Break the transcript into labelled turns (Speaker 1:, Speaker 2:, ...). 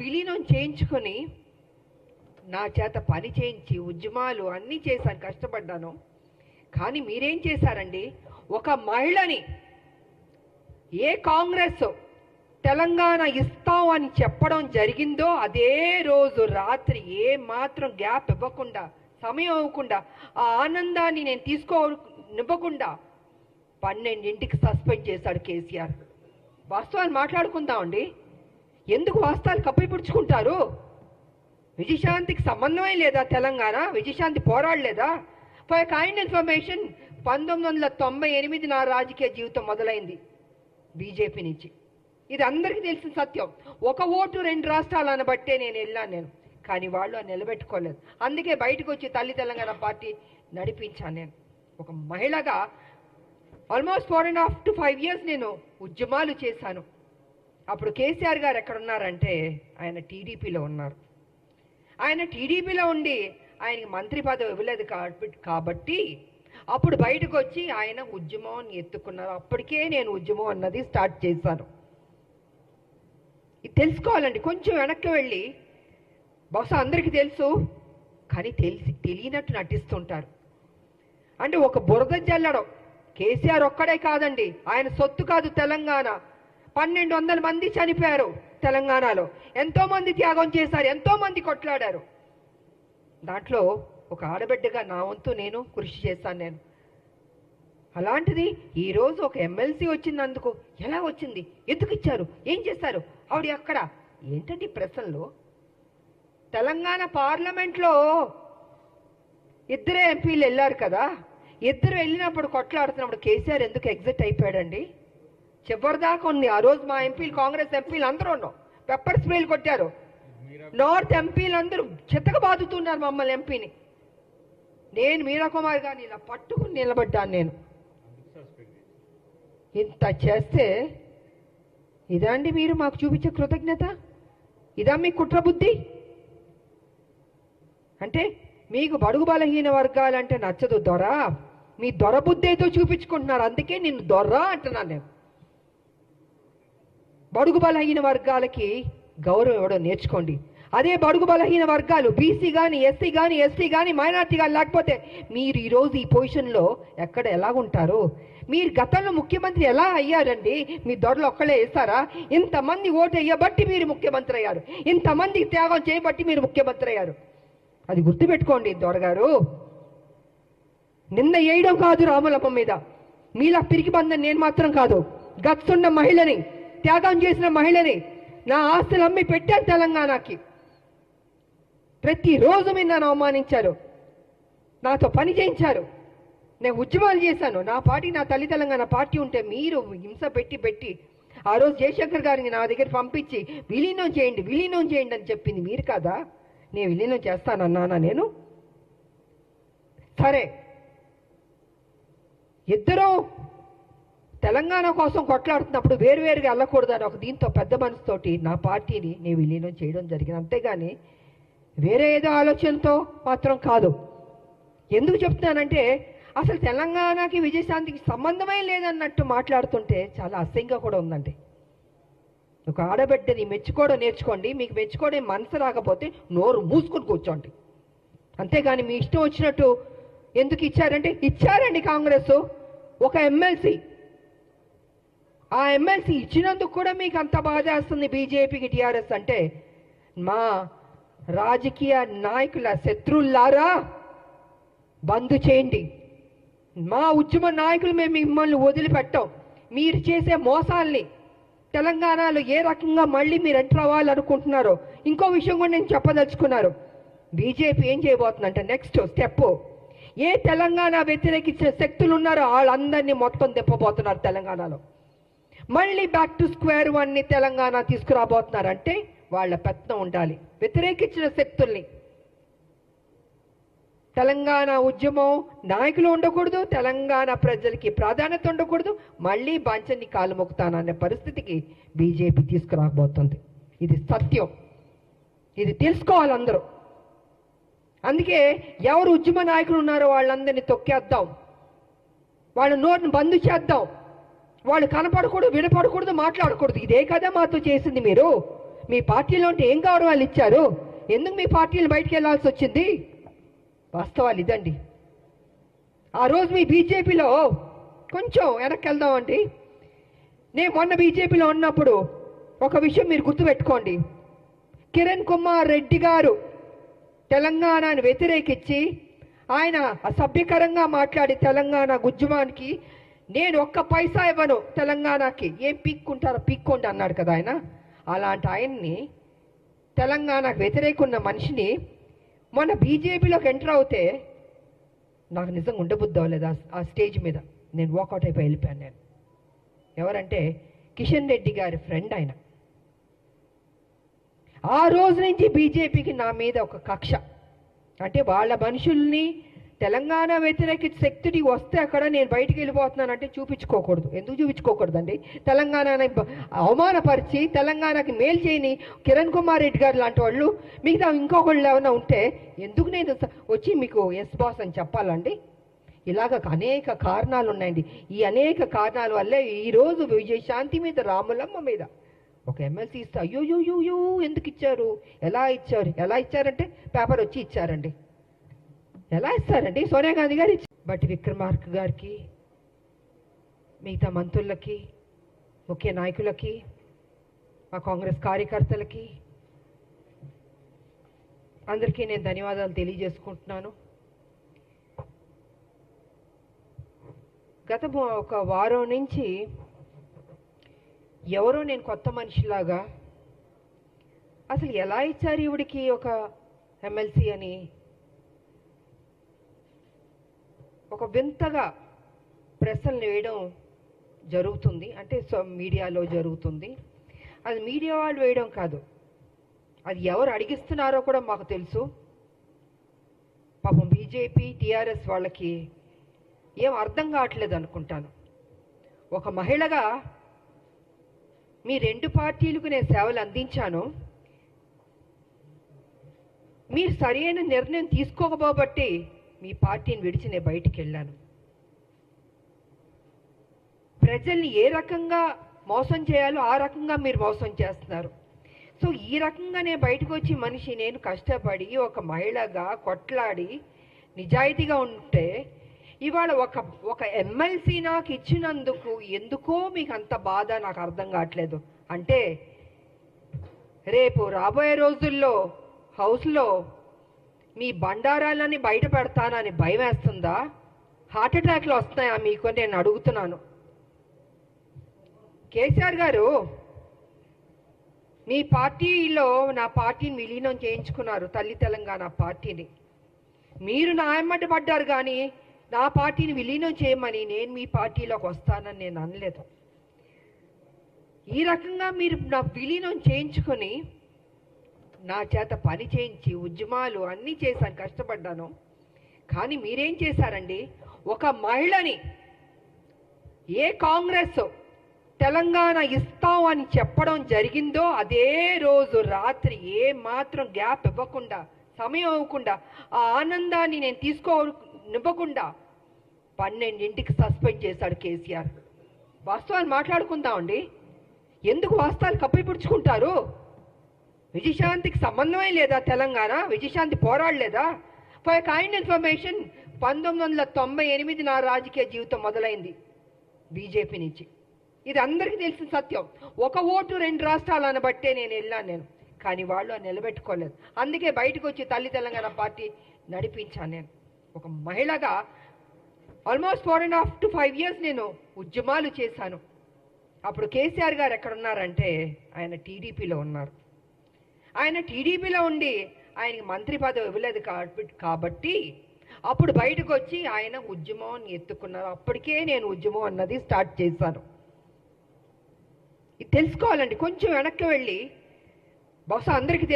Speaker 1: విలీనం చేయించుకొని నా చేత పని చేయించి ఉద్యమాలు అన్నీ చేశాను, కష్టపడ్డాను. కానీ మీరేం చేశారండి? ఒక మహిళని ఏ కాంగ్రెస్ తెలంగాణ ఇస్తాం అని చెప్పడం జరిగిందో అదే రోజు రాత్రి ఏ మాత్రం గ్యాప్ ఇవ్వకుండా, సమయం ఇవ్వకుండా, ఆ ఆనందాన్ని నేను తీసుకోనివ్వకుండా 12ంటికి సస్పెండ్ చేశాడు కేసీఆర్. వాస్తవాలు మాట్లాడుకుందామండి. ఎందుకు వాస్తవాలు కప్పిపుడుచుకుంటారు? విజయశాంతికి సంబంధమే లేదా? తెలంగాణ విజయశాంతి పోరాడలేదా? ఫర్ కైండ్ ఇన్ఫర్మేషన్, 1998 నా రాజకీయ జీవితం మొదలైంది బీజేపీ నుంచి. ఇది అందరికీ తెలిసిన సత్యం. ఒక ఓటు 2 రాష్ట్రాలు అనబట్టే నేను వెళ్ళాను. కానీ వాళ్ళు అది నిలబెట్టుకోలేదు. అందుకే బయటకు వచ్చి తల్లి తెలంగాణ పార్టీ నడిపించాను. నేను ఒక మహిళగా ఆల్మోస్ట్ 4.5 to 5 years నేను ఉద్యమాలు చేశాను. అప్పుడు కేసీఆర్ గారు ఎక్కడున్నారంటే ఆయన టీడీపీలో ఉన్నారు. ఆయన టీడీపీలో ఉండి ఆయనకి మంత్రి పదవి ఇవ్వలేదు కాబట్టి అప్పుడు బయటకు వచ్చి ఆయన ఉద్యమం ఎత్తుకున్నారు. అప్పటికే నేను ఉద్యమం అన్నది స్టార్ట్ చేశాను. ఇది తెలుసుకోవాలండి. కొంచెం వెనక్కి వెళ్ళి, బహుశా అందరికీ తెలుసు కానీ తెలియనట్టు నటిస్తుంటారు. అంటే ఒక బురద జల్లడం కేసీఆర్ ఒక్కడే కాదండి, ఆయన సొత్తు కాదు తెలంగాణ. 1200 మంది చనిపోయారు తెలంగాణలో. ఎంతో మంది త్యాగం చేశారు, ఎంతో మంది కొట్లాడారు. దాంట్లో ఒక ఆడబిడ్డగా నా వంతు నేను కృషి చేశాను. అలాంటిది ఈరోజు ఒక ఎమ్మెల్సీ వచ్చినందుకు ఎలా వచ్చింది, ఎందుకు ఇచ్చారు, ఏం చేశారు, ఆవిడ అక్కడ ఏంటంటే ప్రశ్నలు. తెలంగాణ పార్లమెంట్లో 2 ఎంపీలు వెళ్ళారు కదా, 2 వెళ్ళినప్పుడు కొట్లాడుతున్నప్పుడు కేసీఆర్ ఎందుకు ఎగ్జిట్ అయిపోయాడండి? చివరిదాకా ఉంది. ఆ రోజు మా ఎంపీలు, కాంగ్రెస్ ఎంపీలు అందరూ ఉన్నాం, పెప్పర్ స్ప్రేలు కొట్టారు. నార్త్ ఎంపీలు అందరూ చిత్తక బాదుతున్నారు మమ్మల్ని ఎంపీని. నేను మీరా కుమార్ గారిని ఇలా పట్టుకుని నిలబడ్డాను. నేను ఇంత చేస్తే ఇదండి మీరు మాకు చూపించే కృతజ్ఞత? ఇదా మీ కుట్ర బుద్ధి? అంటే మీకు బడుగు బలహీన వర్గాలంటే నచ్చదు దొర, మీ దొర బుద్ధేతో చూపించుకుంటున్నారు. అందుకే నిన్ను దొర అంటున్నాను నేను. బడుగు బలహీన వర్గాలకి గౌరవం ఇవ్వడం నేర్చుకోండి. అదే బడుగు బలహీన వర్గాలు బీసీ కానీ, ఎస్సీ కానీ, ఎస్టీ కానీ, మైనార్టీ కానీ లేకపోతే మీరు ఈరోజు ఈ పొజిషన్లో ఎక్కడ ఎలాగుంటారు? మీరు గతంలో ముఖ్యమంత్రి ఎలా అయ్యారండి? మీ దొరలు ఒక్కళ్ళే వేస్తారా? ఇంతమంది ఓటు వేయబట్టి మీరు ముఖ్యమంత్రి అయ్యారు, ఇంతమంది త్యాగం చేయబట్టి మీరు ముఖ్యమంత్రి అయ్యారు. అది గుర్తుపెట్టుకోండి దొరగారు. నిన్న వేయడం కాదు రాములమ్మ మీద, మీలా పిరికి బంధం నేను మాత్రం కాదు. గట్స్ ఉన్న మహిళని, త్యాగం చేసిన మహిళని, నా ఆస్తులు అమ్మి పెట్టారు తెలంగాణకి. ప్రతిరోజు మీరు నన్ను అవమానించారు, నాతో పని చేయించారు, నేను ఉద్యమాలు చేశాను. నా పార్టీ, నా తల్లి తెలంగాణ పార్టీ ఉంటే మీరు హింస పెట్టి ఆ రోజు జయశంకర్ గారిని నా దగ్గర పంపించి విలీనం చేయండి అని చెప్పింది మీరు కాదా? నేను విలీనం చేస్తానన్నానా నేను? సరే, ఇద్దరు తెలంగాణ కోసం కొట్లాడుతున్నప్పుడు వేరువేరుగా వెళ్ళకూడదని ఒక దీంతో పెద్ద మనసుతోటి నా పార్టీని నేను విలీనం చేయడం జరిగింది. అంతేగాని వేరే ఏదో ఆలోచనతో మాత్రం కాదు. ఎందుకు చెప్తున్నానంటే అసలు తెలంగాణకి విజయశాంతికి సంబంధమే లేదన్నట్టు మాట్లాడుతుంటే చాలా అసహ్యంగా కూడా ఉందండి. ఒక ఆడబిడ్డని మెచ్చుకోవడం నేర్చుకోండి. మీకు మెచ్చుకోవడం మనసు రాకపోతే నోరు మూసుకొని కూర్చోండి. అంతేగాని మీ ఇష్టం వచ్చినట్టు ఎందుకు ఇచ్చారంటే ఇచ్చారండి కాంగ్రెస్ ఒక ఎమ్మెల్సీ. ఆ ఎమ్మెల్సీ ఇచ్చినందుకు కూడా మీకు అంత బాధ వేస్తుంది బీజేపీకి, టీఆర్ఎస్ అంటే. మా రాజకీయ నాయకుల శత్రువులారా బంద్ చేయండి. మా ఉద్యమ నాయకులు మేము మిమ్మల్ని వదిలిపెట్టాం. మీరు చేసే మోసాల్ని తెలంగాణలో ఏ రకంగా మళ్ళీ మీరు ఎంటర్ అవ్వాలనుకుంటున్నారో ఇంకో విషయం కూడా నేను చెప్పదలుచుకున్నారు. బీజేపీ ఏం చేయబోతుందంటే నెక్స్ట్ స్టెప్, ఏ తెలంగాణ వ్యతిరేకించే శక్తులు ఉన్నారో వాళ్ళందరినీ మొత్తం తిప్పబోతున్నారు తెలంగాణలో. మళ్ళీ బ్యాక్ టు స్క్వేర్ 1ని తెలంగాణ తీసుకురాబోతున్నారంటే వాళ్ళ పెత్తనం ఉండాలి. వ్యతిరేకించిన శక్తుల్ని, తెలంగాణ ఉద్యమం నాయకులు ఉండకూడదు, తెలంగాణ ప్రజలకి ప్రాధాన్యత ఉండకూడదు, మళ్ళీ బాంచన్ని కాలు మొక్కుతాననే పరిస్థితికి బీజేపీ తీసుకురాబోతుంది. ఇది సత్యం, ఇది తెలుసుకోవాలి అందరూ. అందుకే ఎవరు ఉద్యమ నాయకులు ఉన్నారో వాళ్ళందరినీ తొక్కేద్దాం, వాళ్ళ నోటిని బంద్ చేద్దాం. వాళ్ళు కనపడకూడదు, వినపడకూడదు, మాట్లాడకూడదు. ఇదే కదా మాతో చేసింది మీరు. మీ పార్టీలో ఉంటే ఏం గౌరవాలు ఇచ్చారు? ఎందుకు మీ పార్టీని బయటికి వెళ్ళాల్సి వచ్చింది? వాస్తవాలు ఇదండి. ఆ రోజు మీ బీజేపీలో కొంచెం వెనక్కి వెళ్దామండి. నేను మొన్న బీజేపీలో ఉన్నప్పుడు ఒక విషయం మీరు గుర్తుపెట్టుకోండి. కిరణ్ కుమార్ రెడ్డి గారు తెలంగాణను వ్యతిరేకించి ఆయన అసభ్యకరంగా మాట్లాడి తెలంగాణ ఉద్యమానికి నేను ఒక్క పైసా ఇవ్వను తెలంగాణకి, ఏం పీక్కుంటారో పీక్కోండి అన్నాడు కదా ఆయన. అలాంటి ఆయన్ని, తెలంగాణకు వ్యతిరేకున్న మనిషిని మొన్న బీజేపీలోకి ఎంటర్ అవుతే నాకు నిజంగా ఉండబుద్ధి అవ్వలేదు. ఆ స్టేజ్ మీద నేను వాకౌట్ అయిపోయి వెళ్ళిపోయాను. నేను ఎవరంటే కిషన్ రెడ్డి గారి ఫ్రెండ్ ఆయన. ఆ రోజు నుంచి బీజేపీకి నా మీద ఒక కక్ష. అంటే వాళ్ళ మనుషుల్ని తెలంగాణ వ్యతిరేక శక్తి వస్తే అక్కడ నేను బయటికి వెళ్ళిపోతున్నానంటే చూపించుకోకూడదు. ఎందుకు చూపించుకోకూడదండి? తెలంగాణని అవమానపరిచి తెలంగాణకి మేలు చేయని కిరణ్ కుమార్ రెడ్డి గారు లాంటి వాళ్ళు మిగతా ఇంకొకళ్ళు ఏమైనా ఉంటే ఎందుకు నేను వచ్చి మీకు ఎస్ బాస్ అని చెప్పాలండి? ఇలాగ అనేక కారణాలు ఉన్నాయండి. ఈ అనేక కారణాల వల్లే ఈరోజు విజయశాంతి మీద, రాములమ్మ మీద ఒక ఎమ్మెల్సీ ఇస్తే అయ్యో ఎందుకు ఇచ్చారు, ఎలా ఇచ్చారంటే పేపర్ వచ్చి ఇచ్చారండి. ఎలా ఇస్తారండి? సోనియా గాంధీ గారు బట్టి విక్రమార్క గారికి, మిగతా మంత్రులకి, ముఖ్య నాయకులకి, మా కాంగ్రెస్ కార్యకర్తలకి అందరికీ నేను ధన్యవాదాలు తెలియజేసుకుంటున్నాను. గత ఒక వారం నుంచి ఎవరో నేను కొత్త మనిషిలాగా అసలు ఎలా ఇచ్చారు ఈవిడికి ఒక ఎమ్మెల్సీ అని ఒక వింతగా ప్రశ్నలు వేయడం జరుగుతుంది. అంటే మీడియాలో జరుగుతుంది. అది మీడియా వాళ్ళు వేయడం కాదు, అది ఎవరు అడిగిస్తున్నారో కూడా మాకు తెలుసు. పాపం బీజేపీ, టీఆర్ఎస్ వాళ్ళకి ఏం అర్థం కావట్లేదు అనుకుంటాను. ఒక మహిళగా మీ రెండు పార్టీలకు నేను సేవలు అందించాను. మీరు సరైన నిర్ణయం తీసుకోకపోబట్టి మీ పార్టీని విడిచి నేను బయటికి వెళ్ళాను. ప్రజల్ని ఏ రకంగా మోసం చేయాలో ఆ రకంగా మీరు మోసం చేస్తున్నారు. సో ఈ రకంగా నేను బయటకు వచ్చి మనిషి నేను కష్టపడి ఒక మహిళగా కొట్లాడి నిజాయితీగా ఉంటే ఇవాళ ఒక ఎమ్మెల్సీ నాకు ఇచ్చినందుకు ఎందుకో మీకు అంత బాధ నాకు అర్థం కావట్లేదు. అంటే రేపు రాబోయే రోజుల్లో హౌస్లో మీ బండారాలని బయట పెడతానని భయం వేస్తుందా? హార్ట్ అటాక్లు వస్తాయా మీకు అని నేను అడుగుతున్నాను. కేసీఆర్ గారు మీ పార్టీలో నా పార్టీని విలీనం చేయించుకున్నారు, తల్లి తెలంగాణ పార్టీని. మీరు నా ఎమ్మటి పడ్డారు కానీ నా పార్టీని విలీనం చేయమని నేను మీ పార్టీలోకి వస్తానని నేను అనలేదు. ఈ రకంగా మీరు నా విలీనం చేయించుకొని నా చేత పని చేయించి ఉద్యమాలు అన్నీ చేశాను, కష్టపడ్డాను. కానీ మీరేం చేశారండి? ఒక మహిళని ఏ కాంగ్రెస్ తెలంగాణ ఇస్తాం అని చెప్పడం జరిగిందో అదే రోజు రాత్రి ఏ మాత్రం గ్యాప్ ఇవ్వకుండా, సమయం ఇవ్వకుండా, ఆ ఆనందాన్ని నేను తీసుకోనివ్వకుండా 12ంటికి సస్పెండ్ చేశాడు కేసీఆర్. వాస్తవాలు మాట్లాడుకుందామండి. ఎందుకు వాస్తవాలు కప్పిపుడుచుకుంటారు? విజయశాంతికి సంబంధమే లేదా? తెలంగాణ విజయశాంతి పోరాడలేదా? ఫర్ కైండ్ ఇన్ఫర్మేషన్ 1998 నా రాజకీయ జీవితం మొదలైంది బీజేపీ నుంచి. ఇది అందరికీ తెలిసిన సత్యం. ఒక ఓటు 2 రాష్ట్రాలు అనబట్టే నేను వెళ్ళాను. కానీ వాళ్ళు నిలబెట్టుకోలేదు. అందుకే బయటకు వచ్చి తల్లి తెలంగాణ పార్టీ నడిపించాను. నేను ఒక మహిళగా ఆల్మోస్ట్ 4.5 to 5 years నేను ఉద్యమాలు చేశాను. అప్పుడు కేసీఆర్ గారు ఎక్కడున్నారంటే ఆయన టీడీపీలో ఉన్నారు. ఆయన టీడీపీలో ఉండి ఆయనకి మంత్రి పదవి ఇవ్వలేదు కాబట్టి అప్పుడు బయటకు వచ్చి ఆయన ఉద్యమం ఎత్తుకున్నారు. అప్పటికే నేను ఉద్యమం అన్నది స్టార్ట్ చేశాను. ఇది తెలుసుకోవాలండి. కొంచెం వెనక్కి వెళ్ళి బహుశా అందరికీ